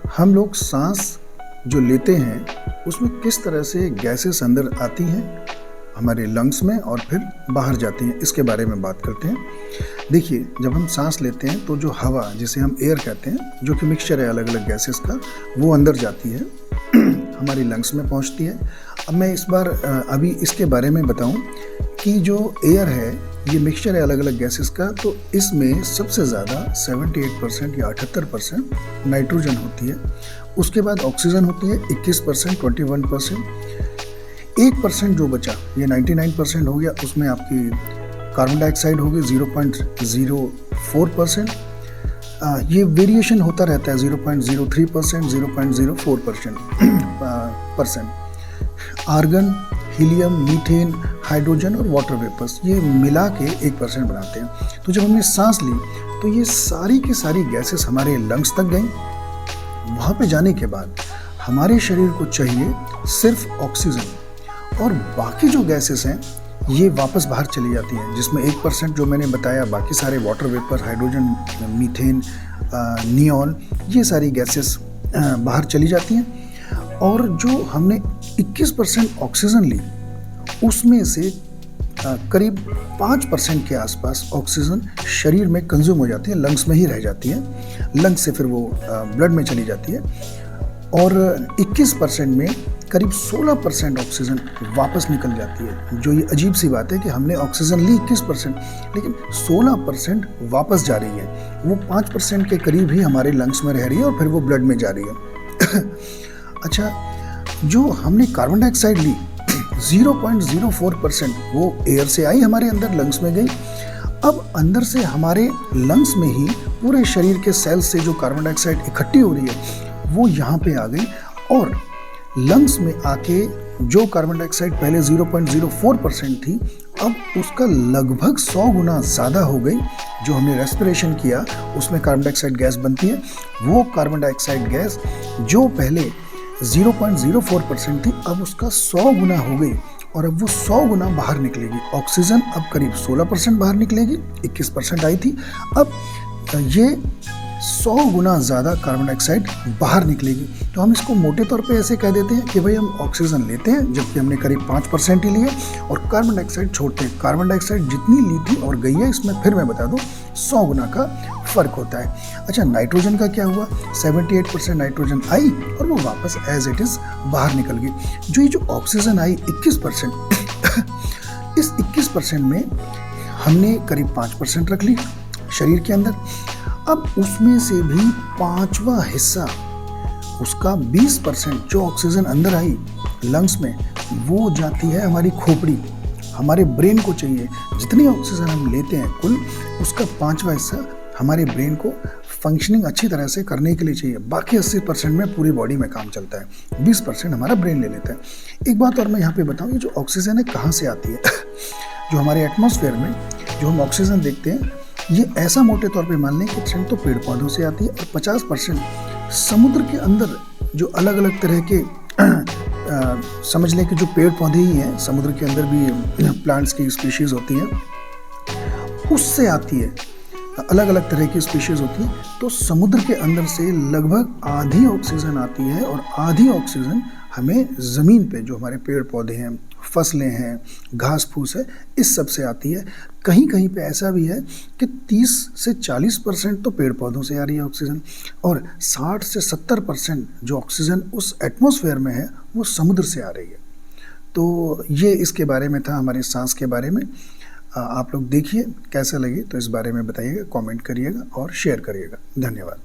हम लोग सांस जो लेते हैं उसमें किस तरह से गैसेस अंदर आती हैं हमारे लंग्स में और फिर बाहर जाती हैं, इसके बारे में बात करते हैं। देखिए, जब हम सांस लेते हैं तो जो हवा, जिसे हम एयर कहते हैं, जो कि मिक्सचर है अलग अलग गैसेस का, वो अंदर जाती है हमारी लंग्स में पहुंचती है। अब मैं इस बार अभी इसके बारे में बताऊं कि जो एयर है ये मिक्सचर है अलग अलग गैसेस का, तो इसमें सबसे ज़्यादा 78% या 78% नाइट्रोजन होती है। उसके बाद ऑक्सीजन होती है 21%, 21%। 1% जो बचा, ये 99% हो गया, उसमें आपकी कार्बन डाइऑक्साइड होगी 0.04%। ये वेरिएशन होता रहता है 0.03%, 0.04%। आर्गन, हीलियम, मीथेन, हाइड्रोजन और वाटर वेपर्स, ये मिला के 1% बनाते हैं। तो जब हमने सांस ली तो ये सारी की सारी गैसेस हमारे लंग्स तक गई। वहाँ पे जाने के बाद हमारे शरीर को चाहिए सिर्फ ऑक्सीजन, और बाकी जो गैसेस हैं ये वापस बाहर चली जाती हैं, जिसमें 1% जो मैंने बताया, बाकी सारे water vapour, hydrogen, methane, neon, ये सारी गैसेस बाहर चली जाती हैं। और जो हमने 21% ऑक्सीजन ली उसमें से करीब 5% के आसपास ऑक्सीजन शरीर में कंज्यूम हो जाती है, लंग्स में ही रह जाती है, लंग्स से फिर वो ब्लड में चली जाती है। और 21% में करीब 16% ऑक्सीजन वापस निकल जाती है। जो ये अजीब सी बात है कि हमने ऑक्सीजन ली 21%, लेकिन 16% वापस जा रही है। वो 5% के करीब ही हमारे लंग्स में रह रही है और फिर वो ब्लड में जा रही है। अच्छा, जो हमने कार्बन डाइऑक्साइड ली 0.04%, वो एयर से आई, हमारे अंदर लंग्स में गई। अब अंदर से हमारे लंग्स में ही पूरे शरीर के सेल्स से जो कार्बन डाइऑक्साइड इकट्ठी हो रही है वो यहाँ पे आ गई, और लंग्स में आके जो कार्बन डाइऑक्साइड पहले 0.04% थी, अब उसका लगभग 100 गुना ज़्यादा हो गई। जो हमने रेस्पिरेशन किया उसमें कार्बन डाइऑक्साइड गैस बनती है, वो कार्बन डाइऑक्साइड गैस जो पहले 0.04% थी, अब उसका 100 गुना हो गई, और अब वो 100 गुना बाहर निकलेगी। ऑक्सीजन अब करीब 16% बाहर निकलेगी, 21% आई थी, अब ये 100 गुना ज़्यादा कार्बन डाइऑक्साइड बाहर निकलेगी। तो हम इसको मोटे तौर पे ऐसे कह देते हैं कि भाई हम ऑक्सीजन लेते हैं जबकि हमने करीब 5% ही लिया, और कार्बन डाइऑक्साइड छोड़ते हैं। कार्बन डाइऑक्साइड जितनी ली थी और गई है, इसमें फिर मैं बता दूं 100 गुना का फ़र्क होता है। अच्छा, नाइट्रोजन का क्या हुआ? 78% नाइट्रोजन आई और वो वापस एज इट इज़ बाहर निकल गई। जो ऑक्सीजन आई 21%, इस 21% में हमने करीब 5% रख ली शरीर के अंदर। अब उसमें से भी 5वां हिस्सा, उसका 20% जो ऑक्सीजन अंदर आई लंग्स में, वो जाती है हमारी खोपड़ी। हमारे ब्रेन को चाहिए जितनी ऑक्सीजन हम लेते हैं कुल, उसका 5वां हिस्सा हमारे ब्रेन को फंक्शनिंग अच्छी तरह से करने के लिए चाहिए। बाकी 80% में पूरी बॉडी में काम चलता है, 20% हमारा ब्रेन ले लेता है। एक बात और मैं यहाँ पे बताऊँ, ये जो ऑक्सीजन है कहाँ से आती है? जो हमारे एटमॉस्फेयर में जो हम ऑक्सीजन देखते हैं, ये ऐसा मोटे तौर पे मान लें कि 100% तो पेड़ पौधों से आती है, और 50% समुद्र के अंदर जो अलग अलग तरह के समझ लें कि जो पेड़ पौधे ही हैं, समुद्र के अंदर भी प्लांट्स की स्पीशीज़ होती हैं, उससे आती है। अलग अलग तरह की स्पीशीज़ होती है। तो समुद्र के अंदर से लगभग आधी ऑक्सीजन आती है, और आधी ऑक्सीजन हमें ज़मीन पे जो हमारे पेड़ पौधे हैं, फसलें हैं, घास फूस है, इस सब से आती है। कहीं कहीं पे ऐसा भी है कि 30 से 40% तो पेड़ पौधों से आ रही है ऑक्सीजन, और 60 से 70% जो ऑक्सीजन उस एटमॉस्फेयर में है वो समुद्र से आ रही है। तो ये इसके बारे में था, हमारे सांस के बारे में। आप लोग देखिए कैसा लगे, तो इस बारे में बताइएगा, कमेंट करिएगा और शेयर करिएगा। धन्यवाद।